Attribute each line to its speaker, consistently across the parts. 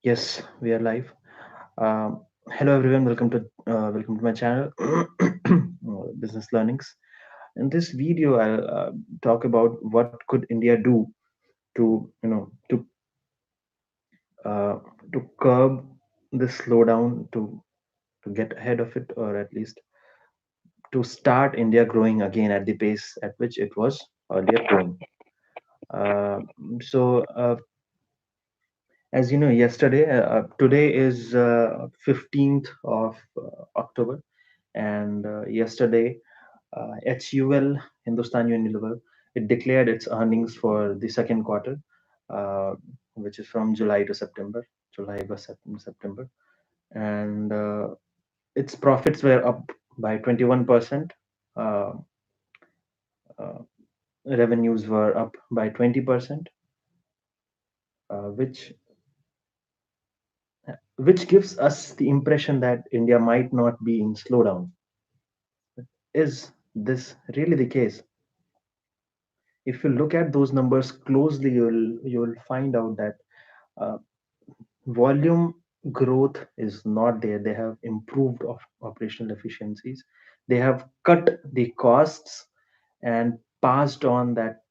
Speaker 1: Yes, we are live. Hello everyone, welcome to my channel, Business Learnings. In this video, I'll talk about what could India do to uh, to curb this slowdown, to get ahead of it, or at least to start India growing again at the pace at which it was earlier growing. Uh, so, as you know, today is 15th of October, and yesterday HUL, Hindustan Unilever, it declared its earnings for the second quarter, uh, which is from July to September, July, August, September, and its profits were up by 21%. Uh, uh, Revenues were up by 20%, which gives us the impression that India might not be in slowdown. Is this really the case? If you look at those numbers closely, you'll find out that uh, volume growth is not there. They have improved of operational efficiencies. They have cut the costs and passed on that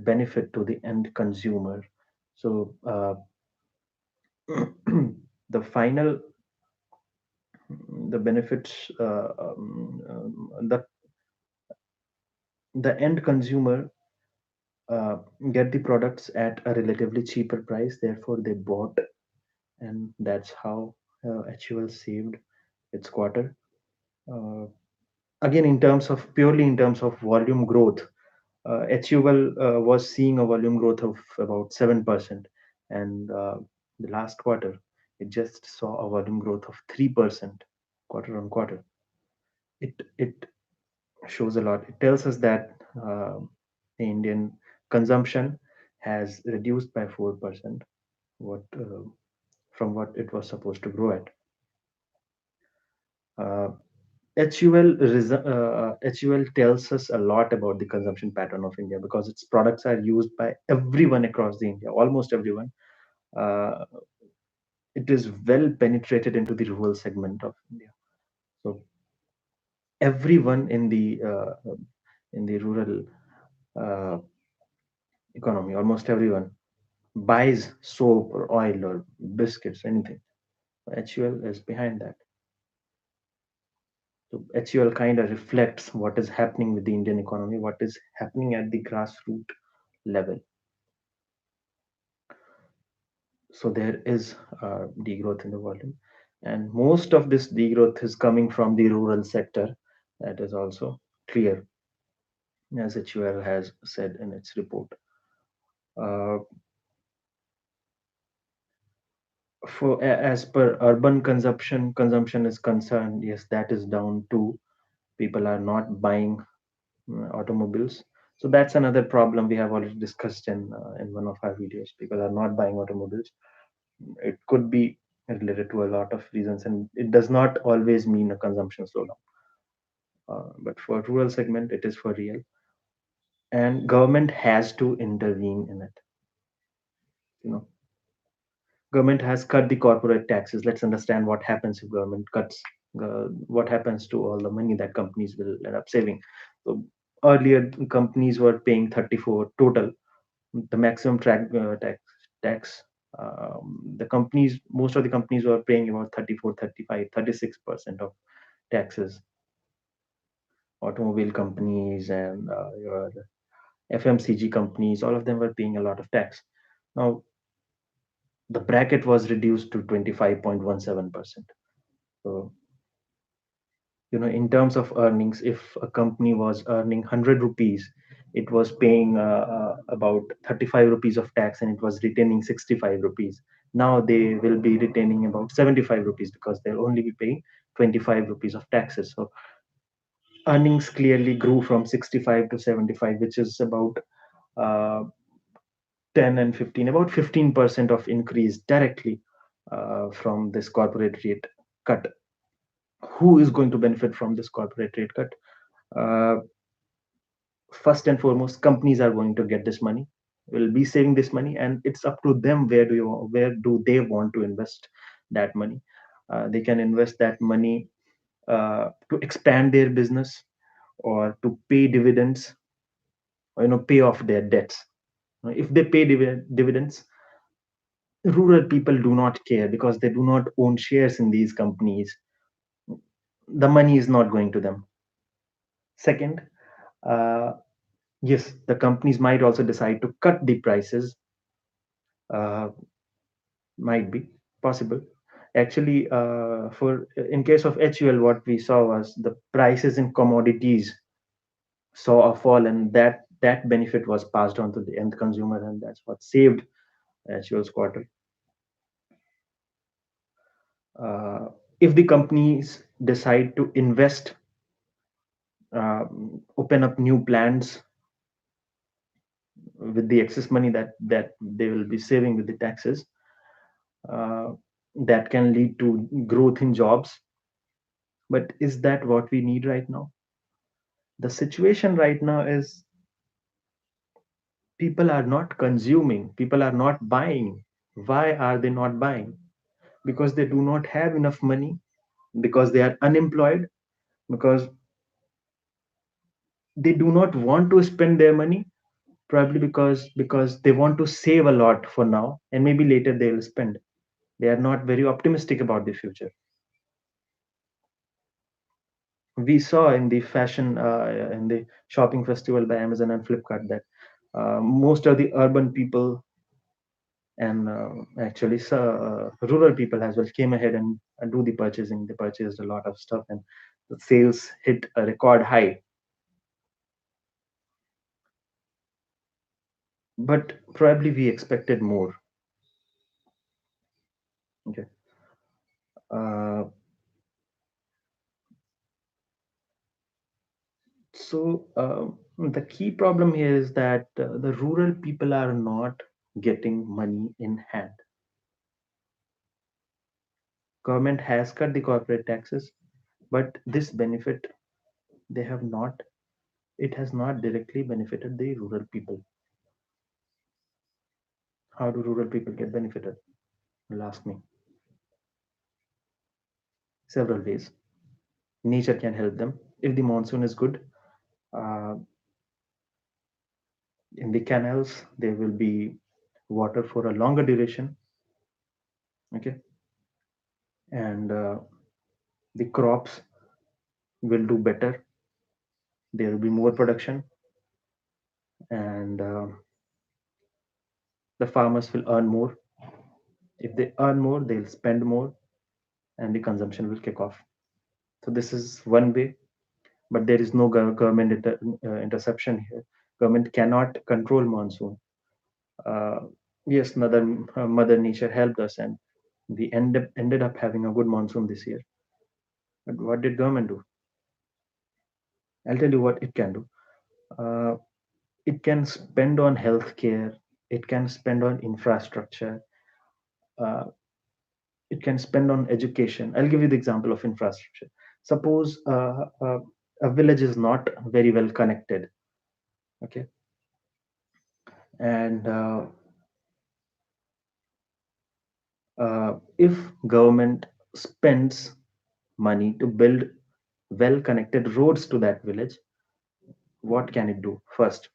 Speaker 1: benefit to the end consumer. So the final the benefits the end consumer uh, get the products at a relatively cheaper price. Therefore, they bought, and that's how HUL saved its quarter. Uh, Again, in terms of volume growth, HUL was seeing a volume growth of about 7%, and the last quarter it just saw a volume growth of 3% quarter on quarter. It shows a lot. It tells us that the Indian consumption has reduced by 4%, what from what it was supposed to grow at. Uh, HUL tells us a lot about the consumption pattern of India because its products are used by everyone across the India, almost everyone. Uh, it is well penetrated into the rural segment of India. So everyone in the rural uh, economy, almost everyone buys soap or oil or biscuits, anything. HUL is behind that. So HUL kind of reflects what is happening with the Indian economy, what is happening at the grassroots level. So there is degrowth in the volume, and most of this degrowth is coming from the rural sector. That is also clear, as HUL has said in its report. Uh, as per urban consumption is concerned, yes, that is down too. People are not buying automobiles. So that's another problem we have already discussed in one of our videos. People are not buying automobiles. It could be related to a lot of reasons, and it does not always mean a consumption slowdown. But for rural segment, it is for real, and government has to intervene in it. You know, government has cut the corporate taxes. Let's understand what happens if government cuts. What happens to all the money that companies will end up saving? So earlier, companies were paying 34 total, the maximum tax. The companies, most of the companies were paying about 34, 35, 36% of taxes. Automobile companies and your FMCG companies, all of them were paying a lot of tax. Now the bracket was reduced to 25.17%. So, in terms of earnings, if a company was earning 100 rupees, it was paying about 35 rupees of tax, and it was retaining 65 rupees. Now they will be retaining about 75 rupees because they'll only be paying 25 rupees of taxes. So earnings clearly grew from 65 to 75, which is about uh, 10 and 15, about 15% of increase directly from this corporate rate cut. Who is going to benefit from this corporate rate cut? Uh, First and foremost, companies are going to get this money. will be saving this money, and it's up to them where do they want to invest that money. They can invest that money to expand their business, or to pay dividends, or pay off their debts. If they pay dividends, rural people do not care because they do not own shares in these companies. The money is not going to them. Second, uh, yes, the companies might also decide to cut the prices. uh, might be possible. Actually, for in case of HUL, what we saw was the prices in commodities saw a fall, and that benefit was passed on to the end consumer, and that's what saved HUL's quarter. uh, if the companies decide to invest, open up new plants with the excess money that they will be saving with the taxes, uh, that can lead to growth in jobs. But is that what we need right now? The situation right now is people are not consuming, people are not buying. Why are they not buying? Because they do not have enough money, because they are unemployed, because they do not want to spend their money, probably because they want to save a lot for now, and maybe later they will spend. They are not very optimistic about the future. We saw in the fashion, in the shopping festival by Amazon and Flipkart, that most of the urban people, and actually rural people as well, came ahead and do the purchasing. They purchased a lot of stuff, and the sales hit a record high. But probably we expected more. Okay. uh, the key problem here is that the rural people are not getting money in hand. Government has cut the corporate taxes, but this benefit, they have not, it has not directly benefited the rural people. How do rural people get benefited? You'll ask me. Several ways. Nature can help them. If the monsoon is good, uh, in the canals there will be water for a longer duration. Okay. And the crops will do better. There will be more production, and the farmers will earn more. If they earn more, they'll spend more, and the consumption will kick off. So this is one way, but there is no government interception here. Government cannot control monsoon. uh, yes, Mother Nature helped us, and we ended up having a good monsoon this year. But what did government do? I'll tell you what it can do. Uh, it can spend on healthcare. It can spend on infrastructure. Uh, it can spend on education. I'll give you the example of infrastructure. Suppose a village is not very well connected. Okay. And if government spends money to build well connected roads to that village, what can it do? First,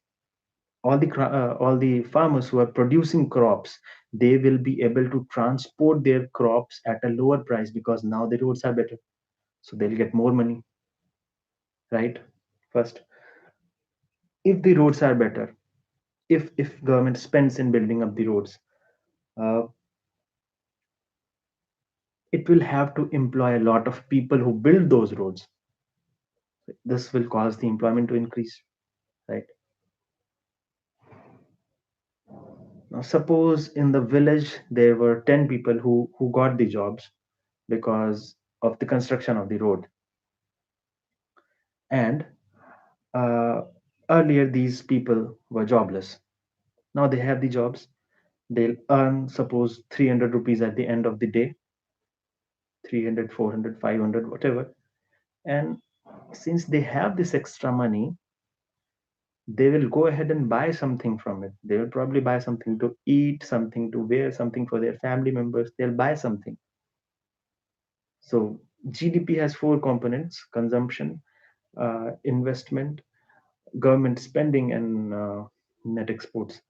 Speaker 1: all the farmers who are producing crops, they will be able to transport their crops at a lower price because now the roads are better, so they'll get more money, right? First, if the roads are better, if government spends in building up the roads, uh, it will have to employ a lot of people who build those roads. This will cause the employment to increase, right? Now, suppose in the village there were 10 people who got the jobs because of the construction of the road. And uh, earlier, these people were jobless. Now they have the jobs. They'll earn, suppose, 300 rupees at the end of the day, 300, 400, 500, whatever. And since they have this extra money, they will go ahead and buy something from it. They will probably buy something to eat, something to wear, something for their family members. They'll buy something. So GDP has four components: consumption, investment, government spending, and net exports.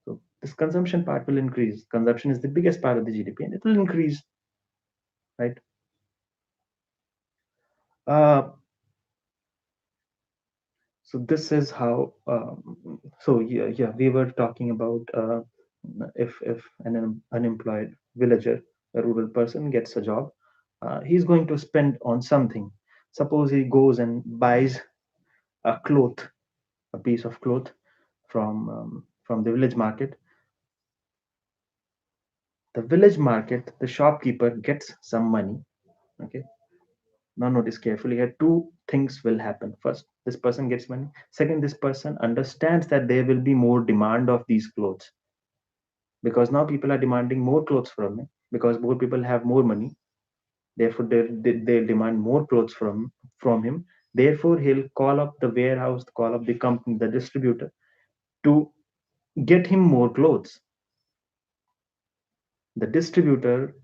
Speaker 1: So this consumption part will increase. Consumption is the biggest part of the GDP, and it will increase, right? Uh, so this is how. So yeah, yeah, we were talking about if an unemployed villager, a rural person, gets a job, he's going to spend on something. Suppose he goes and buys a cloth, a piece of cloth from the village market. The village market, the shopkeeper gets some money. Okay. Now notice carefully here, two things will happen. First, this person gets money. Second, this person understands that there will be more demand of these clothes, because now people are demanding more clothes from him because more people have more money. Therefore, they'll demand more clothes from him. Therefore, he'll call up the warehouse, call up the company, the distributor, to get him more clothes. The distributor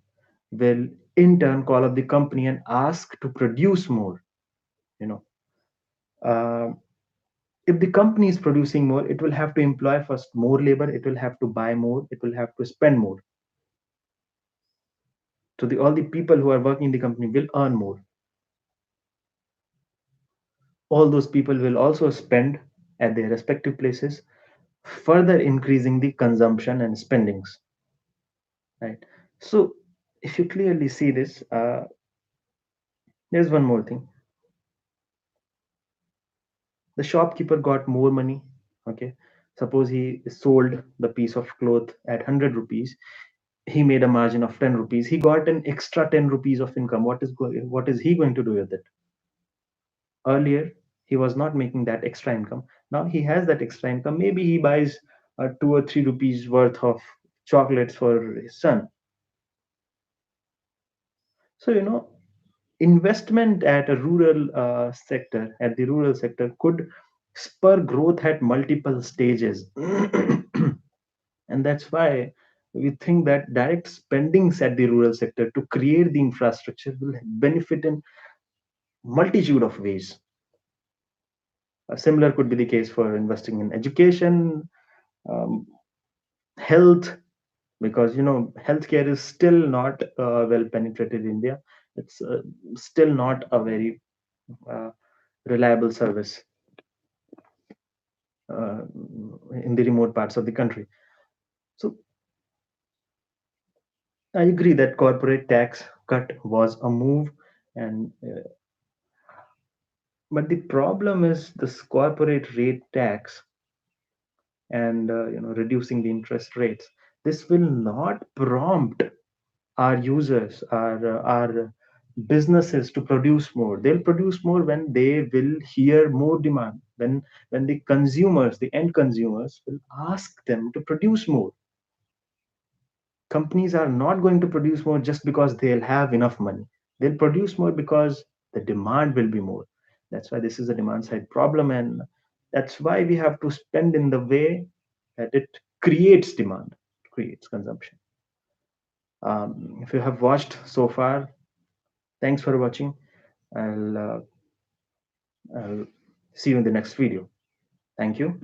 Speaker 1: will in turn call up the company and ask to produce more. You know, uh, if the company is producing more, it will have to employ first more labor, it will have to buy more, it will have to spend more. So all the people who are working in the company will earn more. All those people will also spend at their respective places, further increasing the consumption and spendings. Right. So if you clearly see this, there's one more thing. The shopkeeper got more money. Okay. Suppose he sold the piece of cloth at 100 rupees, he made a margin of 10 rupees, he got an extra 10 rupees of income. What is he going to do with it? Earlier he was not making that extra income. Now he has that extra income. Maybe he buys 2 or 3 rupees worth of chocolates for his son. So investment at a rural sector, at the rural sector, could spur growth at multiple stages. And that's why we think that direct spendings at the rural sector to create the infrastructure will benefit in multitude of ways. Similar could be the case for investing in education, um, health, because healthcare is still not well penetrated in India. It's still not a very uh, reliable service uh, in the remote parts of the country. So I agree that corporate tax cut was a move, and but the problem is this corporate rate tax and reducing the interest rates. This will not prompt our users, our businesses to produce more. They'll produce more when they will hear more demand. When the consumers, the end consumers, will ask them to produce more. Companies are not going to produce more just because they'll have enough money. They'll produce more because the demand will be more. That's why this is a demand side problem, and that's why we have to spend in the way that it creates demand, creates consumption. If you have watched so far, thanks for watching. I'll see you in the next video. Thank you.